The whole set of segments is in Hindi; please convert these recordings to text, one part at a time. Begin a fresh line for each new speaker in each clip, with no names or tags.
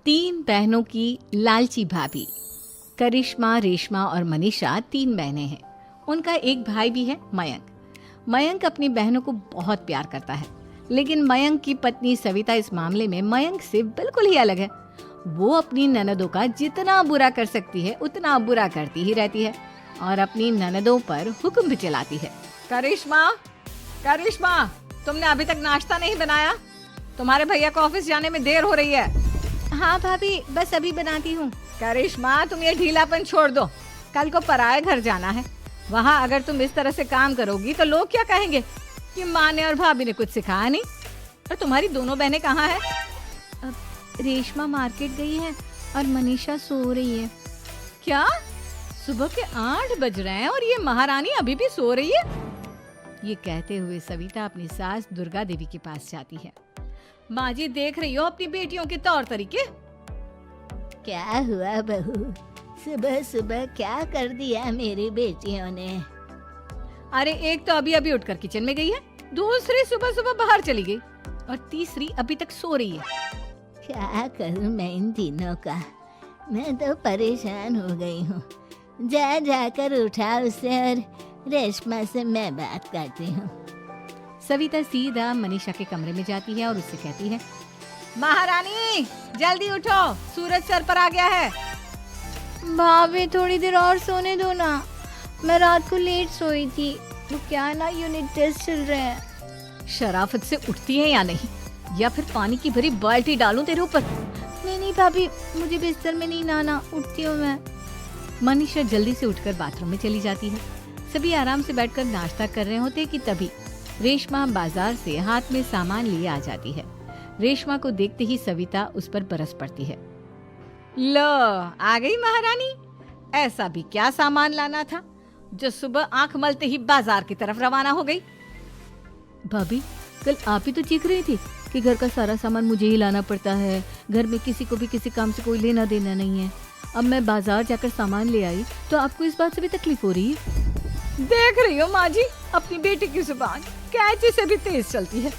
तीन बहनों की लालची भाभी। करिश्मा, रेशमा और मनीषा तीन बहनें हैं। उनका एक भाई भी है, मयंक। मयंक अपनी बहनों को बहुत प्यार करता है, लेकिन मयंक की पत्नी सविता इस मामले में मयंक से बिल्कुल ही अलग है। वो अपनी ननदों का जितना बुरा कर सकती है उतना बुरा करती ही रहती है और अपनी ननदों पर हुक्म भी चलाती है। करिश्मा, करिश्मा, तुमने अभी तक नाश्ता नहीं बनाया? तुम्हारे भैया को ऑफिस जाने में देर हो रही है। हाँ भाभी, बस अभी बनाती हूँ। करिश्मा, तुम ये ढीलापन छोड़ दो। कल को पराये घर जाना है। वहाँ अगर तुम इस तरह से काम करोगी तो लोग क्या कहेंगे कि माँ ने और भाभी ने कुछ सिखाया नहीं। और तुम्हारी दोनों बहनें कहाँ हैं? रेशमा मार्केट गई है और मनीषा सो रही है। क्या? सुबह के 8 बज रहे हैं और ये महारानी अभी भी सो रही है? ये कहते हुए सविता अपनी सास दुर्गा देवी के पास जाती है। माँ जी, देख रही हो अपनी बेटियों के तौर तरीके?
क्या हुआ बहू, सुबह सुबह क्या कर दिया मेरी बेटियों ने?
अरे एक तो अभी अभी उठकर किचन में गई है, दूसरी सुबह सुबह बाहर चली गई और तीसरी अभी तक सो रही है।
क्या करूं मैं इन तीनों का, मैं तो परेशान हो गई हूँ। जा जाकर उठा उसे और रेशमा से मैं बात करती हूँ।
सविता सीधा मनीषा के कमरे में जाती है और उससे कहती है, महारानी जल्दी उठो, सूरज सर पर आ गया है।
भाभी थोड़ी देर और सोने दो ना, मैं रात को लेट सोई थी। वो क्या ना, यूनिट टेस्ट चल रहे हैं।
शराफत से उठती है या नहीं, या फिर पानी की भरी बाल्टी डालूं तेरे ऊपर?
नहीं भाभी, मुझे बिस्तर में नहीं नहाना, उठती हूँ मैं।
मनीषा जल्दी से उठकर बाथरूम में चली जाती है। सभी आराम से बैठकर नाश्ता कर रहे होते कि तभी रेशमा बाजार से हाथ में सामान लिए आ जाती है। रेशमा को देखते ही सविता उस पर बरस पड़ती है। लो, आ गई महारानी। ऐसा भी क्या सामान लाना था जो सुबह आंख मलते ही बाजार की तरफ रवाना हो गई?
भाभी, कल आप ही तो चीख रही थी कि घर का सारा सामान मुझे ही लाना पड़ता है, घर में किसी को भी किसी काम से कोई लेना देना नहीं है। अब मैं बाजार जाकर सामान ले आई तो आपको इस बात से भी तकलीफ हो रही है?
देख रही हो माँ जी, अपनी बेटी की जुबान कैंची से भी तेज चलती है।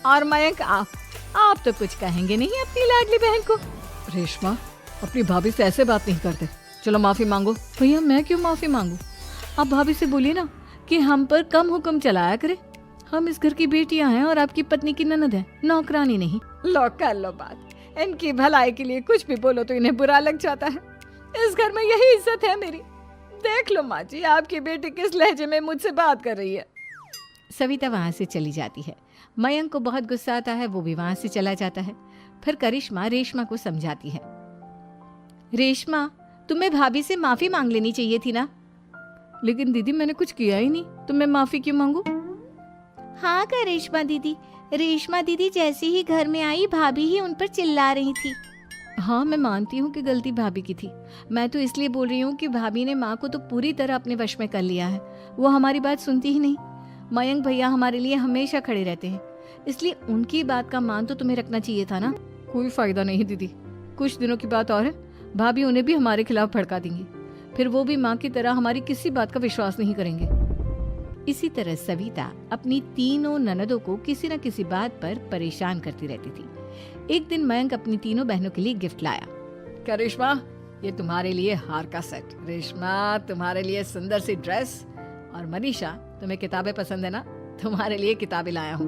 और मयंक, आप तो कुछ कहेंगे नहीं अपनी लाडली बहन को। रेशमा, अपनी भाभी से ऐसे बात नहीं करते। चलो माफी मांगो।
भैया, मैं क्यों माफी मांगू? आप भाभी से बोलिए ना कि हम पर कम हुक्म चलाया करे। हम इस घर की बेटियां हैं और आपकी पत्नी की ननद है, नौकरानी नहीं।
लो कर लो बात। इनकी भलाई के लिए कुछ भी बोलो तो इन्हें बुरा लग जाता है। इस घर में यही इज्जत है मेरी। देख लो माँ जी, आपकी बेटी किस लहजे में मुझसे बात कर रही है। सविता वहाँ से चली जाती है। मयंक को बहुत गुस्सा आता है, वो भी वहाँ से चला जाता है। फिर करिश्मा रेशमा को समझाती है। रेशमा, तुम्हें भाभी से माफी मांग लेनी चाहिए थी ना।
लेकिन दीदी, मैंने कुछ किया ही नहीं, तो मैं माफी क्यों मांगू?
हाँ करिश्मा दीदी, रेशमा दीदी जैसे ही घर में आई भाभी ही उन पर चिल्ला रही थी।
हाँ, मैं मानती हूँ कि गलती भाभी की थी। मैं तो इसलिए बोल रही हूँ कि भाभी ने माँ को तो पूरी तरह अपने वश में कर लिया है। वो हमारी बात सुनती ही नहीं। मयंक भैया हमारे लिए हमेशा खड़े रहते हैं, इसलिए उनकी बात का मान तो तुम्हें रखना चाहिए था ना।
कोई फायदा नहीं दीदी, कुछ दिनों की बात और है, भाभी उन्हें भी हमारे खिलाफ भड़का देंगी। फिर वो भी माँ की तरह हमारी किसी बात का विश्वास नहीं करेंगे। इसी तरह सविता अपनी तीनों ननदों को किसी न किसी बात पर परेशान करती रहती थी। एक दिन मयंक अपनी तीनों बहनों के लिए गिफ्ट लाया। करिश्मा, ये तुम्हारे लिए हार का सेट। रेशमा, तुम्हारे लिए सुंदर सी ड्रेस। और मनीषा, तुम्हें किताबें पसंद है ना, तुम्हारे लिए किताबें लाया हूँ।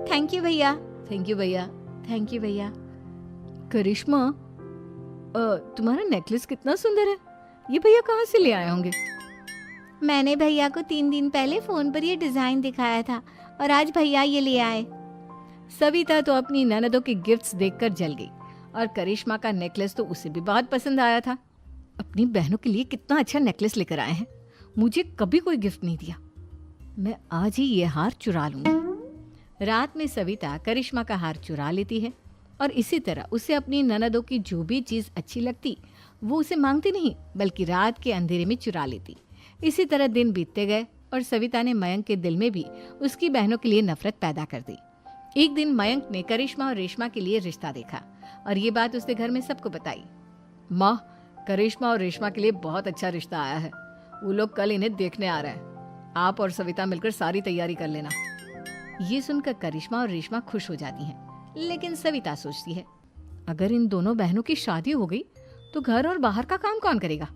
थैंक यू भैया।
थैंक यू भैया।
थैंक यू भैया।
करिश्मा, तुम्हारा नेकलेस कितना सुंदर है। ये भैया कहाँ से ले आए होंगे?
मैंने भैया को 3 दिन पहले फोन पर ये डिजाइन दिखाया था और आज भैया ये ले आए।
सविता तो अपनी ननदों के गिफ्ट्स देखकर जल गई और करिश्मा का नेकलेस तो उसे भी बहुत पसंद आया था। अपनी बहनों के लिए कितना अच्छा नेकलेस लेकर आए हैं, मुझे कभी कोई गिफ्ट नहीं दिया। मैं आज ही ये हार चुरा लूंगी। रात में सविता करिश्मा का हार चुरा लेती है और इसी तरह उसे अपनी ननदों की जो भी चीज अच्छी लगती वो उसे मांगती नहीं, बल्कि रात के अंधेरे में चुरा लेती। इसी तरह दिन बीतते गए और सविता ने मयंक के दिल में भी उसकी बहनों के लिए नफरत पैदा कर दी। एक दिन मयंक ने करिश्मा और रेशमा के लिए रिश्ता देखा और ये बात उसने घर में सबको बताई। माँ, करिश्मा और रेशमा के लिए बहुत अच्छा रिश्ता आया है। वो लोग कल इन्हें देखने आ रहे हैं। आप और सविता मिलकर सारी तैयारी कर लेना। ये सुनकर करिश्मा और रेशमा खुश हो जाती हैं, लेकिन सविता सोचती है, अगर इन दोनों बहनों की शादी हो गई तो घर और बाहर का काम कौन करेगा?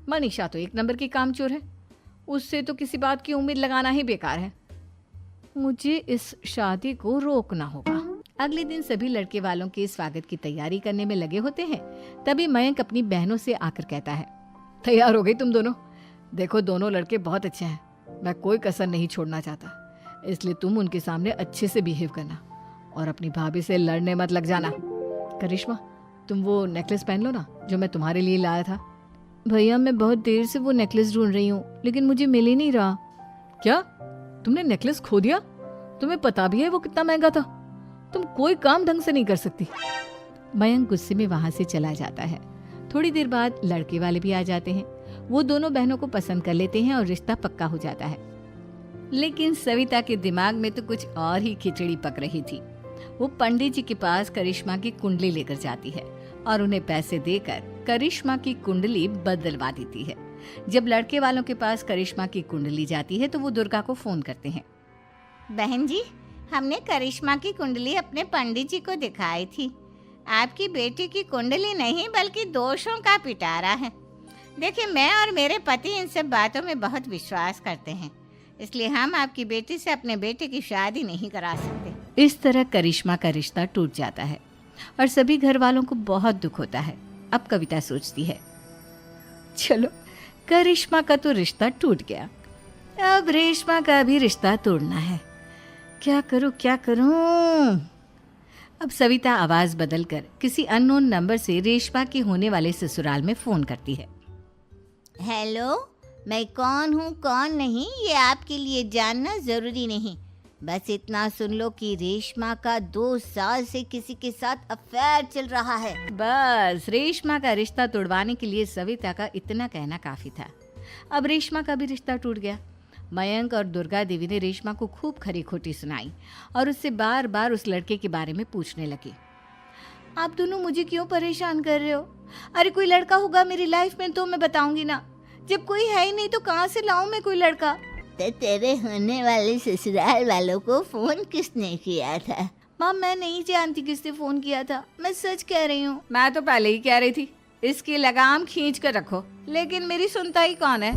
मनीषा तो एक नंबर की कामचोर है, उससे तो किसी बात की उम्मीद लगाना ही बेकार है। मुझे इस शादी को रोकना होगा। अगले दिन सभी लड़के वालों के स्वागत की तैयारी करने में लगे होते हैं। तभी मयंक अपनी बहनों से आकर कहता है, तैयार हो गई तुम दोनों? देखो दोनों लड़के बहुत अच्छे हैं, मैं कोई कसर नहीं छोड़ना चाहता, इसलिए तुम उनके सामने अच्छे से बिहेव करना और अपनी भाभी से लड़ने मत लग जाना। करिश्मा, तुम वो नेकलेस पहन लो ना जो मैं तुम्हारे लिए लाया था। भैया मैं बहुत देर से वो नेकलेस ढूंढ रही हूँ, लेकिन मुझे मिल ही नहीं रहा। क्या तुमने नेकलेस खो दिया? तुम्हें पता भी है वो कितना महंगा था? तुम कोई काम ढंग से नहीं कर सकती। मयंक गुस्से में वहां से चला जाता है। थोड़ी देर बाद लड़के वाले भी आ जाते हैं। वो दोनों बहनों को पसंद कर लेते हैं और रिश्ता पक्का हो जाता है। लेकिन सविता के दिमाग में तो कुछ और ही खिचड़ी पक रही थी। वो पंडित जी के पास करिश्मा की कुंडली लेकर जाती है और उन्हें पैसे देकर करिश्मा की कुंडली बदलवा देती है। जब लड़के वालों के पास करिश्मा की कुंडली जाती है तो वो दुर्गा को फोन करते हैं।
बहन जी, हमने करिश्मा की कुंडली अपने पंडित जी को दिखाई थी। आपकी बेटी की कुंडली नहीं बल्कि दोषों का पिटारा है। देखिए, मैं और मेरे पति इन सब बातों में बहुत विश्वास करते हैं, इसलिए हम आपकी बेटी से अपने बेटे की शादी नहीं करा सकते।
इस तरह करिश्मा का रिश्ता टूट जाता है और सभी घर वालों को बहुत दुख होता है। अब कविता सोचती है, चलो करिश्मा का तो रिश्ता टूट गया, अब रेशमा का भी रिश्ता तोड़ना है। क्या करूं? अब सविता आवाज बदलकर किसी अननोन नंबर से रेशमा के होने वाले ससुराल में फोन करती है।
हेलो, मैं कौन हूँ कौन नहीं ये आपके लिए जानना जरूरी नहीं। बस इतना सुन लो कि रेशमा का 2 साल से किसी के साथ अफेयर चल रहा है।
बस रेशमा का रिश्ता तोड़वाने के लिए सविता का इतना कहना काफी था। अब रेशमा का भी रिश्ता टूट गया। मयंक और दुर्गा देवी ने रेशमा को खूब खरी खोटी सुनाई और उससे बार बार उस लड़के के बारे में पूछने लगी। आप दोनों मुझे क्यों परेशान कर रहे हो? अरे कोई लड़का होगा मेरी लाइफ में तो मैं बताऊंगी ना, जब कोई है ही नहीं तो कहाँ से लाऊं मैं कोई लड़का?
तो तेरे होने वाले ससुराल वालों को फोन किसने किया था?
माँ मैं नहीं जानती किसने फोन किया था, मैं सच कह रही हूँ।
मैं तो पहले ही कह रही थी इसकी लगाम खींच कर रखो, लेकिन मेरी सुनता ही कौन है।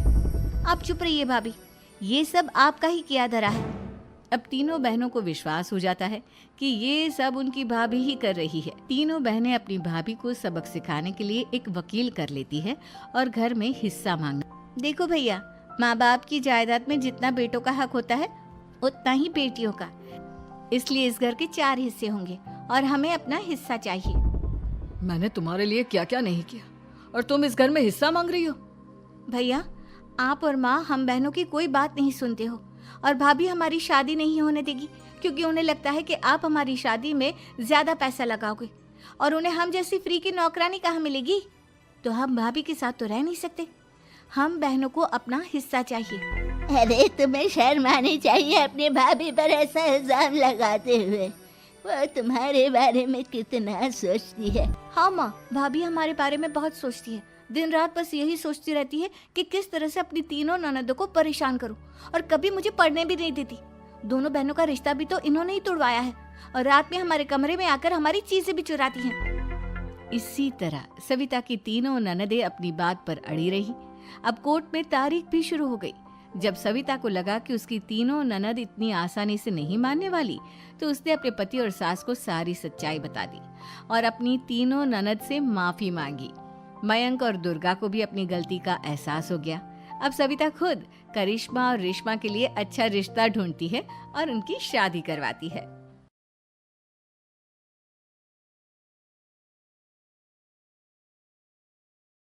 आप चुप रहिए भाभी, ये सब आपका ही किया धरा है।
अब तीनों बहनों को विश्वास हो जाता है कि ये सब उनकी भाभी ही कर रही है। तीनों बहनें अपनी भाभी को सबक सिखाने के लिए एक वकील कर लेती है और घर में हिस्सा मांगना।
देखो भैया, माँ बाप की जायदाद में जितना बेटों का हक होता है उतना ही बेटियों का, इसलिए इस घर के 4 हिस्से होंगे और हमें अपना हिस्सा चाहिए।
मैंने तुम्हारे लिए क्या क्या नहीं किया और तुम इस घर में हिस्सा मांग रही हो?
भैया, आप और माँ हम बहनों की कोई बात नहीं सुनते हो और भाभी हमारी शादी नहीं होने देगी क्योंकि उन्हें लगता है कि आप हमारी शादी में ज्यादा पैसा लगाओगे और उन्हें हम जैसी फ्री की नौकरानी कहाँ मिलेगी। तो हम भाभी के साथ तो रह नहीं सकते, हम बहनों को अपना हिस्सा चाहिए।
अरे तुम्हें शर्म आनी चाहिए अपने भाभी पर ऐसा इल्जाम लगाते हुए। वो तुम्हारे बारे में कितना सोचती है।
हाँ माँ, भाभी हमारे बारे में बहुत सोचती है, दिन रात बस यही सोचती रहती है कि किस तरह से अपनी तीनों ननदों को परेशान करूं और कभी मुझे पढ़ने भी नहीं देती। दोनों बहनों का रिश्ता भी तो इन्होंने ही तोड़वाया है और रात में हमारे कमरे में आकर हमारी चीजें भी चुराती हैं।
इसी तरह सविता की तीनों ननदें अपनी बात पर अड़ी रही। अब कोर्ट में तारीख भी शुरू हो गई। जब सविता को लगा कि उसकी तीनों ननद इतनी आसानी से नहीं मानने वाली, तो उसने अपने पति और सास को सारी सच्चाई बता दी और अपनी तीनों ननद से माफी मांगी। मयंक और दुर्गा को भी अपनी गलती का एहसास हो गया। अब सविता खुद करिश्मा और रेशमा के लिए अच्छा रिश्ता ढूंढती है और उनकी शादी करवाती है।